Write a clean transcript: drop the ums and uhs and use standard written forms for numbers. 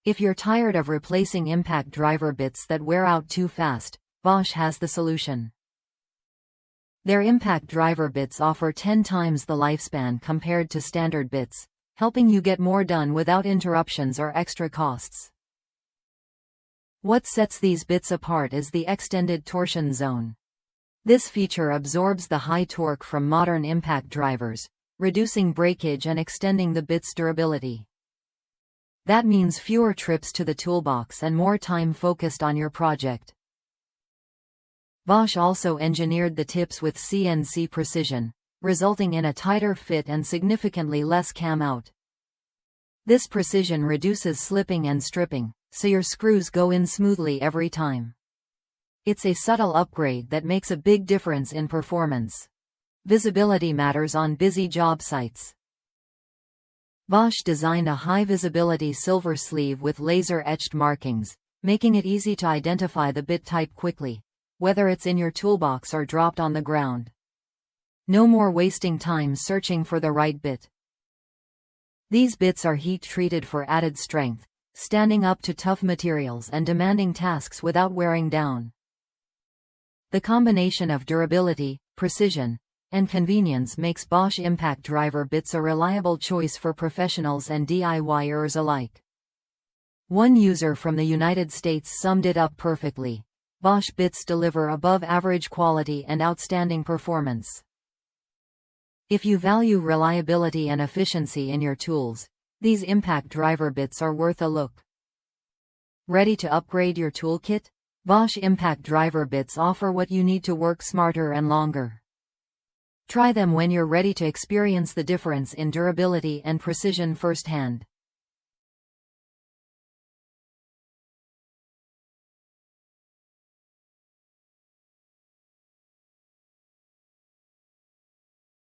If you're tired of replacing impact driver bits that wear out too fast, Bosch has the solution. Their impact driver bits offer 10 times the lifespan compared to standard bits, helping you get more done without interruptions or extra costs. What sets these bits apart is the Xtended Torsion Zone. This feature absorbs the high torque from modern impact drivers, reducing breakage and extending the bit's durability. That means fewer trips to the toolbox and more time focused on your project. Bosch also engineered the tips with CNC precision, resulting in a tighter fit and significantly less cam out. This precision reduces slipping and stripping, so your screws go in smoothly every time. It's a subtle upgrade that makes a big difference in performance. Visibility matters on busy job sites. Bosch designed a high-visibility silver sleeve with laser-etched markings, making it easy to identify the bit type quickly, whether it's in your toolbox or dropped on the ground. No more wasting time searching for the right bit. These bits are heat-treated for added strength, standing up to tough materials and demanding tasks without wearing down. The combination of durability, precision, and convenience makes Bosch impact driver bits a reliable choice for professionals and DIYers alike. One user from the United States summed it up perfectly: Bosch bits deliver above-average quality and outstanding performance. If you value reliability and efficiency in your tools, these impact driver bits are worth a look. Ready to upgrade your toolkit? Bosch impact driver bits offer what you need to work smarter and longer. Try them when you're ready to experience the difference in durability and precision firsthand.